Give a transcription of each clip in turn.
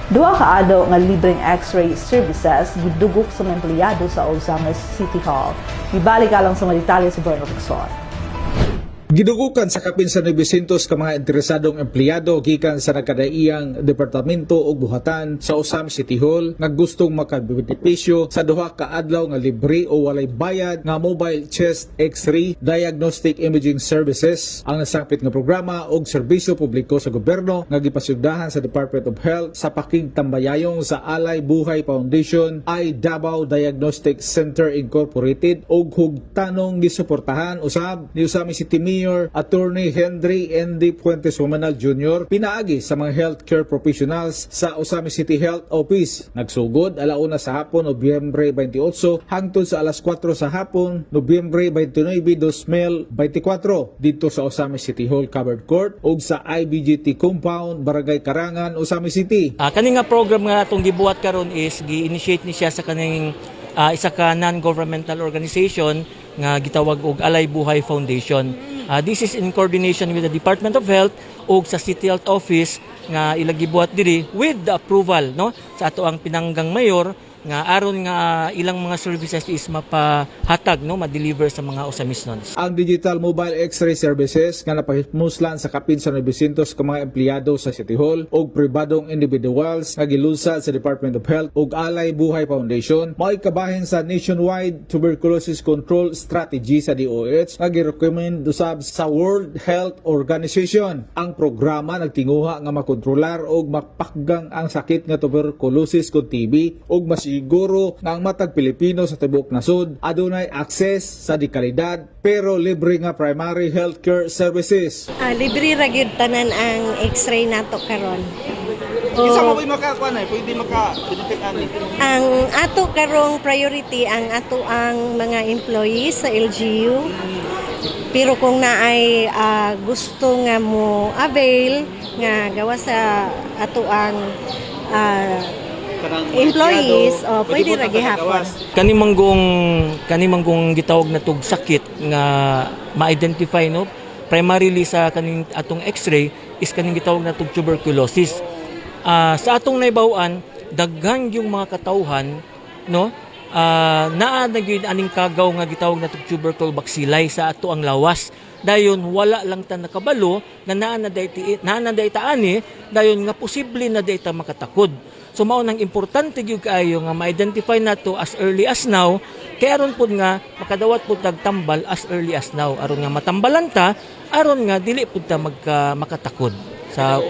Duha ka adlaw nga libreng X-ray services gidugok sa mga empleyado sa Ozames City Hall. Ibalik alang sa mga detalye si Bernard Lacson. Gidugukan sa kapin sa 900 ka mga interesadong empleyado gikan sa nagkadaiyang departamento ug buhatan sa Ozames City Hall nga gustong makabenepisyo sa duha ka adlaw nga libre o walay bayad nga mobile chest X-ray diagnostic imaging services ang nasangpit nga programa og serbisyo publiko sa gobyerno nga gipasugdahan sa Department of Health sa pakigtambayayong sa Alay Buhay Foundation ay Davao Diagnostic Center Incorporated ug hugtanong gisuportahan usab ni Ozames City Mayor Attorney Henry N.D. Puentes Humanal Jr. pinaagi sa mga healthcare professionals sa Ozames City Health Office. Nagsugod alauna sa hapon Nobyembre 28 hangtod sa alas 4 sa hapon Nobyembre 29, 2024 dito sa Ozames City Hall Covered Court ug sa IBGT Compound, Barangay Karangan, Ozames City. Kani nga program nga atong gibuhat karon is gi-initiate ni siya sa kaning isa ka non-governmental organization nga gitawag og Alay Buhay Foundation. This is in coordination with the Department of Health ug sa City Health Office nga ilagibuhat diri with the approval no sa ato ang pinanggang mayor nga aron nga ilang mga services is mapahatag no ma-deliver sa mga Ozamesnons. Ang digital mobile X-ray services nga napahitmuslan sa kapin sa 900 ka mga empleyado sa City Hall ug pribadong individuals nga gilunsad sa Department of Health ug Alay Buhay Foundation mao'y kabahin sa nationwide tuberculosis control strategy sa DOH nga girecommend usab sa World Health Organization. Ang programa nagtinguha nga makontrolar ug mapakgang ang sakit nga tuberculosis kung TB ug siguro nga ang matag Pilipino sa tibuok nasod adunay access sa dekalidad pero libre nga primary healthcare services. Libre ra gyud tanan ang X-ray nato karon. Isa mo makakuan pwede maka-benefit ani. Ang ato karong priority ang ato ang mga employees sa LGU. Pero kung naay gusto nga mo avail nga gawa sa ato ang employees pwede ra gihapon. Kanimanggong gitawag na tug sakit nga ma-identify no primarily sa kaning atong X-ray is kaning gitawag na tug tuberculosis. Sa atong naibaw-an daghan yung mga katawhan no naa na gyud aning kagaw nga gitawag na tug tubercle bacilli sa ato ang lawas. Dayon wala lang ta nakabalo nga naa na dayta ani dayon nga posible na dayta makatakod. So mao nang importante gyud kaayo nga ma-identify nato as early as now kay aron pud nga makadawat pud tagtambal as early as now aron nga matambalan ta aron nga dili pud ta makatakod sa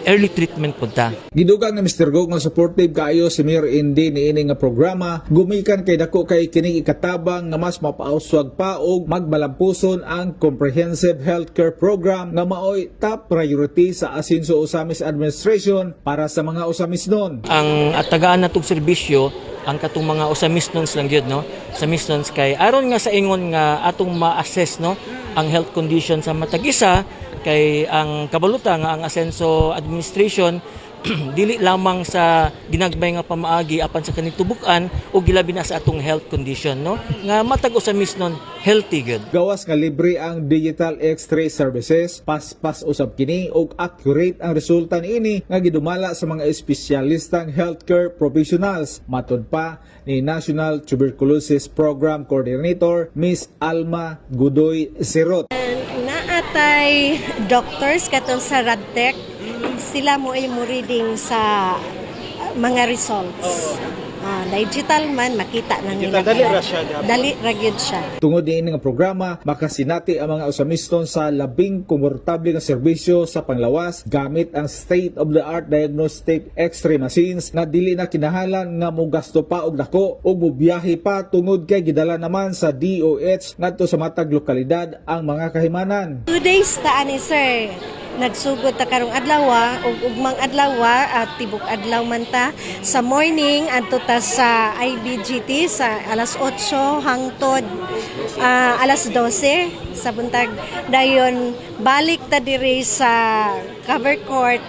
early treatment pud ta. Gidugang na Mr. Go nga supportive kaayo si Mayor Indy niini nga programa gumikan kay dako kay kining ikatabang nga mas mapauswag pa og magbalampuson ang comprehensive healthcare program nga maoy top priority sa Asinso Ozames Administration para sa mga Ozamesnon. Ang atagaan natong serbisyo ang katong mga Ozamesnons lang gyud no. Ozamesnons kay aron nga sa ingon nga atong ma-assess no ang health condition sa matag isa kay ang kabaluta nga ang Asenso Administration dili lamang sa ginagbay nga pamaagi apan sa kaning tubukan o gilabi na sa atong health condition no nga matag Ozamesnon healthy good. Gawas nga libre ang digital X-ray services, paspas usab kini og accurate ang resulta niini nga gidumala sa mga espesyalistang healthcare professionals. Matud pa ni National Tuberculosis Program Coordinator Miss Alma Gudoy Sirot. Naatay doctors katong sa Radtech sila mo ay mo reading sa mga results. Digital man makita na nila. Dali ra gyud siya. Tungod diin nga programa makasinati ang mga Ozamesnon sa labing komportable nga serbisyo sa panglawas gamit ang state-of-the-art diagnostic X-ray machines na dili na kinahanglan nga mogasto pa og dako o mobiyahe pa tungod kay gidala naman sa DOH ngadto sa matag lokalidad ang mga kahimanan. 2 days ta ani sir. Nagsugod ta karong adlaw ug ugmang adlaw at tibok adlaw man ta sa morning adto ta sa IBGT sa alas 8 hangtod alas 12 sa buntag dayon balik ta diri sa cover court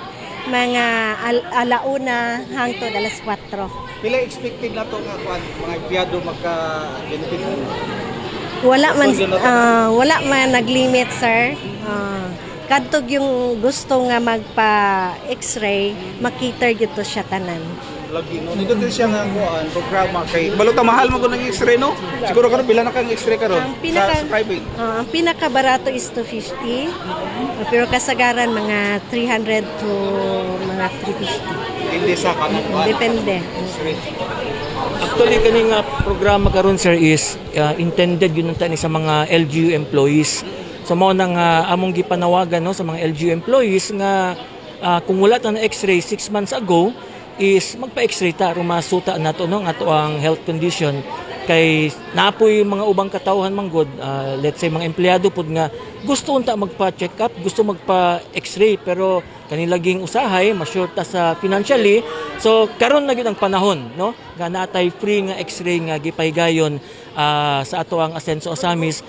mga alauna hangtod alas 4. Pila expected na to nga mga empleyado magka-benefit? Wala man naglimit sir. kadtog yung gusto nga magpa-X-ray, makita gyud to siya tanan. Lagi no. Nito din siya nga kuan programa kay baluta mahal mo ko ng X-ray no. Siguro karon pila na kang X-ray karon sa private. Ang pinakabarato is 250. Pero kasagaran mga 300 to mga 350. Hindi sa kanang kuan. Depende. X-ray. Actually, kaning programa karon sir is intended yun tani sa mga LGU employees. So mao nang among gipanawagan no sa mga LGU employees nga kung wala ta na X-ray 6 months ago is magpa-X-ray ta rumasuta nato no nga ato ang health condition kay napoy mga ubang katawhan manggod let's say mga empleyado pud nga gusto unta magpa-check up, gusto magpa-X-ray pero kanilaging usahay ma-short ta sa financially. So karon na gyud ang panahon no nga natay free nga X-ray nga gipahigayon sa ato ang Asenso Osamis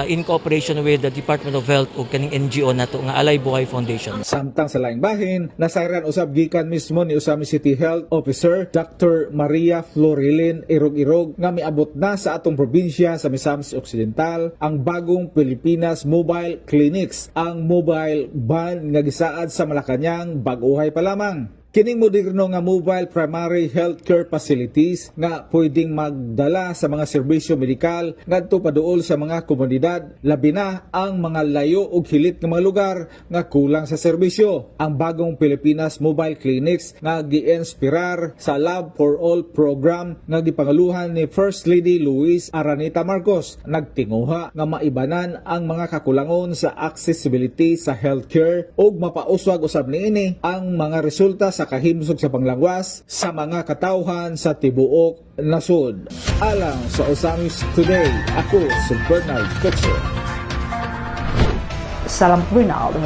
in cooperation with the Department of Health ug kaning NGO nato nga Alay Buhay Foundation. Samtang sa laing bahin, nasayran usab gikan mismo ni Osamis City Health Officer Dr. Maria Florilin Irog-Irog nga miabot na sa atong probinsya sa Misamis Occidental ang bagong Pilipinas Mobile Clinics, ang mobile van nga gisaad sa Malacañang bag-uhay pa lamang. Kining moderno nga mobile primary healthcare facilities nga pwedeng magdala sa mga serbisyo medikal ngadto paduol sa mga komunidad, labi na ang mga layo ug hilit nga mga lugar nga kulang sa serbisyo. Ang bagong Pilipinas Mobile Clinics nga gi-inspirar sa Love for All program nga gipangaluhan ni First Lady Luis Araneta Marcos, nagtinguha nga maibanan ang mga kakulangon sa accessibility sa healthcare ug mapauswag usab niini ang mga resulta sa kahimsog sa panglangwas sa mga katawhan sa tibuok nasod. Alang sa Osamis Today, ako si Bernard Coxo. Salam Bernal.